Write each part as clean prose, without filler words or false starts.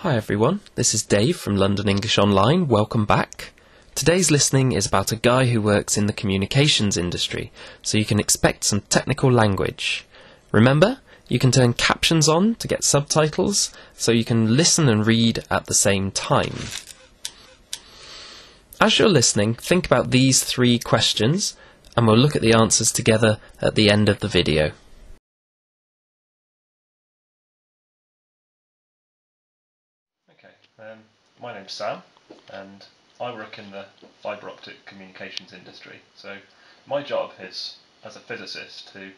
Hi everyone, this is Dave from London English Online. Welcome back. Today's listening is about a guy who works in the communications industry, so you can expect some technical language. Remember, you can turn captions on to get subtitles, so you can listen and read at the same time. As you're listening, think about these 3 questions, and we'll look at the answers together at the end of the video. My name's Sam, and I work in the fibre optic communications industry. So my job is, as a physicist, to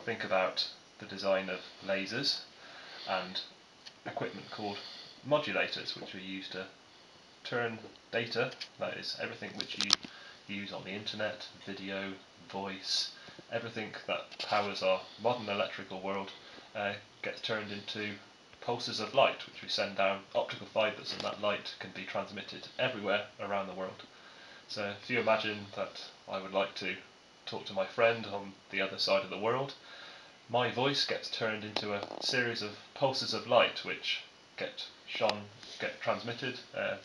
think about the design of lasers and equipment called modulators, which are used to turn data, that is everything which you use on the internet, video, voice, everything that powers our modern electrical world gets turned into pulses of light, which we send down optical fibres, and that light can be transmitted everywhere around the world. So if you imagine that I would like to talk to my friend on the other side of the world, my voice gets turned into a series of pulses of light which get transmitted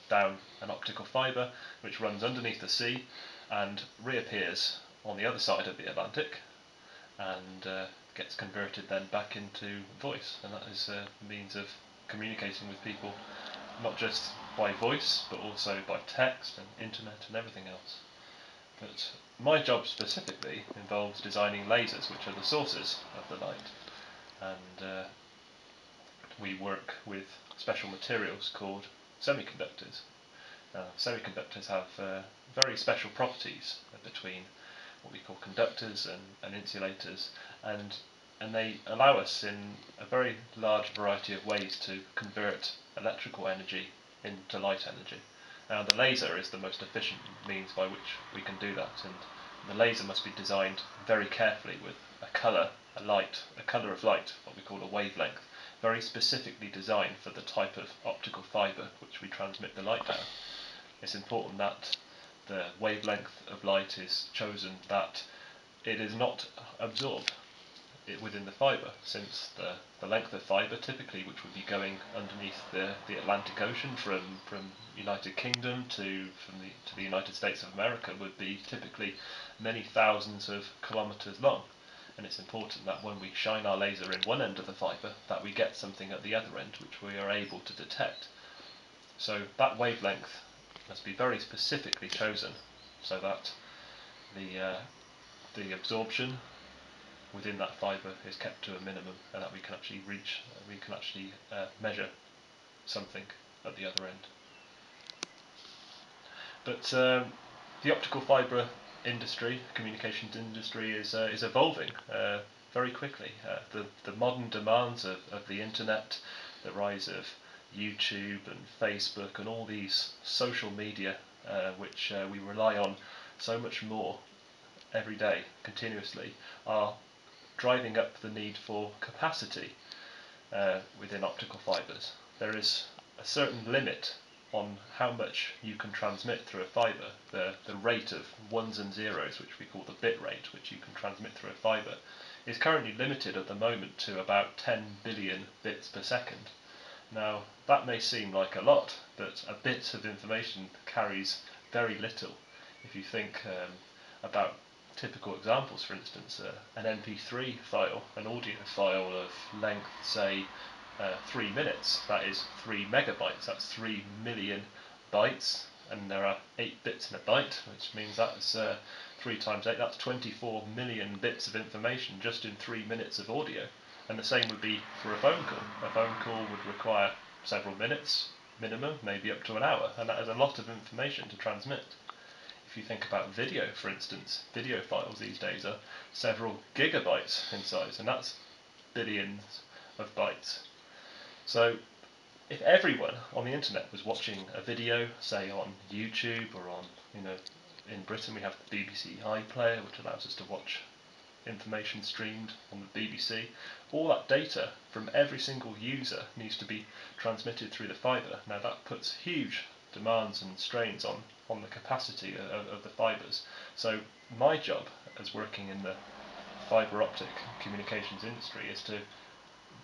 down an optical fibre which runs underneath the sea and reappears on the other side of the Atlantic and gets converted then back into voice, and that is a means of communicating with people not just by voice but also by text and internet and everything else. But my job specifically involves designing lasers, which are the sources of the light, and we work with special materials called semiconductors. Semiconductors have very special properties between what we call conductors and insulators, and they allow us in a very large variety of ways to convert electrical energy into light energy. Now the laser is the most efficient means by which we can do that, and the laser must be designed very carefully with a colour of light, what we call a wavelength, very specifically designed for the type of optical fibre which we transmit the light down. It's important that the wavelength of light is chosen that it is not absorbed within the fibre, since the length of fibre typically, which would be going underneath the Atlantic Ocean from United Kingdom to the United States of America, would be typically many thousands of kilometres long, and it's important that when we shine our laser in one end of the fibre that we get something at the other end which we are able to detect. So that wavelength must be very specifically chosen so that the absorption within that fibre is kept to a minimum, and that we can actually measure something at the other end. But the optical fibre industry, communications industry, is evolving very quickly. The modern demands of the internet, the rise of YouTube and Facebook and all these social media which we rely on so much more every day, continuously, are driving up the need for capacity within optical fibres. There is a certain limit on how much you can transmit through a fibre. The rate of ones and zeros, which we call the bit rate, which you can transmit through a fibre, is currently limited at the moment to about 10 billion bits per second. Now, that may seem like a lot, but a bit of information carries very little. If you think about typical examples, for instance, an MP3 file, an audio file of length, say, 3 minutes, that is 3 megabytes, that's 3 million bytes, and there are 8 bits in a byte, which means that's 3 times 8, that's 24 million bits of information just in 3 minutes of audio. And the same would be for a phone call. A phone call would require several minutes minimum, maybe up to an hour, and that is a lot of information to transmit. If you think about video, for instance, video files these days are several gigabytes in size, and that's billions of bytes. So if everyone on the internet was watching a video, say on YouTube or on, in Britain we have the BBC iPlayer, which allows us to watch information streamed on the BBC, all that data from every single user needs to be transmitted through the fibre. Now that puts huge demands and strains on the capacity of the fibres. So my job as working in the fibre optic communications industry is to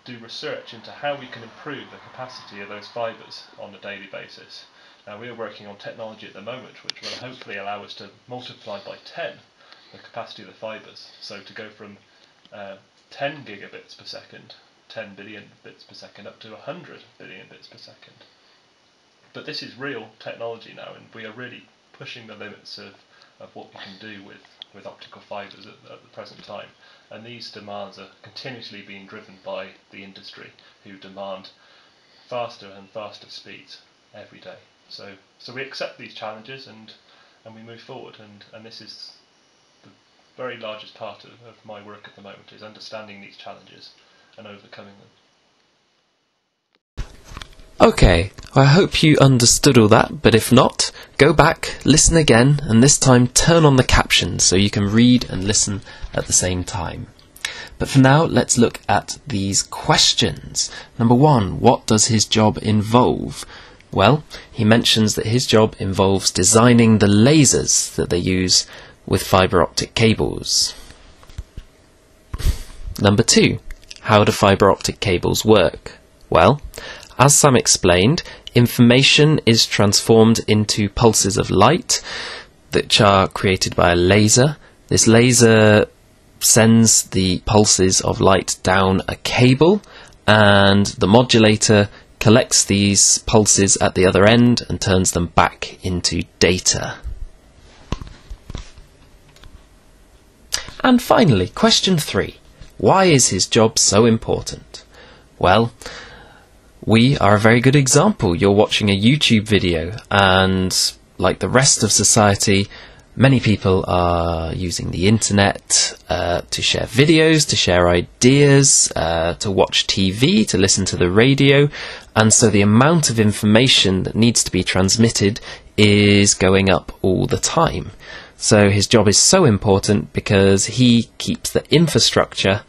do research into how we can improve the capacity of those fibres on a daily basis. Now we are working on technology at the moment which will hopefully allow us to multiply by 10 the capacity of the fibres. So to go from 10 gigabits per second, 10 billion bits per second, up to 100 billion bits per second. But this is real technology now, and we are really pushing the limits of what we can do with optical fibres at the present time. And these demands are continuously being driven by the industry, who demand faster and faster speeds every day. So we accept these challenges and we move forward, and this is the very largest part of my work at the moment, is understanding these challenges and overcoming them. Okay, I hope you understood all that, but if not, go back, listen again, and this time turn on the captions so you can read and listen at the same time. But for now, let's look at these questions. Number 1, what does his job involve? Well, he mentions that his job involves designing the lasers that they use with fibre optic cables. Number 2, how do fibre optic cables work? Well, as Sam explained, information is transformed into pulses of light that are created by a laser. This laser sends the pulses of light down a cable, and the modulator collects these pulses at the other end and turns them back into data. And finally, question 3. Why is his job so important? Well, we are a very good example. You're watching a YouTube video, and like the rest of society, many people are using the internet to share videos, to share ideas, to watch TV, to listen to the radio, and so the amount of information that needs to be transmitted is going up all the time. So his job is so important because he keeps the infrastructure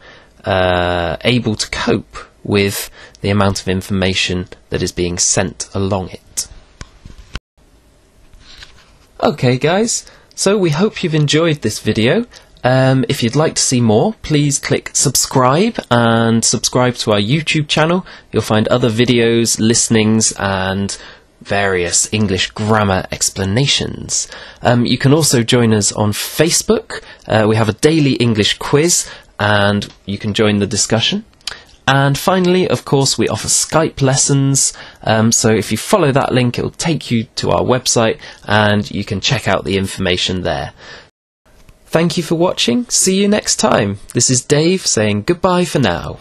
able to cope with the amount of information that is being sent along it. Okay guys, so we hope you've enjoyed this video. If you'd like to see more, please click subscribe and subscribe to our YouTube channel. You'll find other videos, listenings and various English grammar explanations. You can also join us on Facebook. We have a daily English quiz and you can join the discussion. And finally, of course, we offer Skype lessons, so if you follow that link, it will take you to our website and you can check out the information there. Thank you for watching. See you next time. This is Dave saying goodbye for now.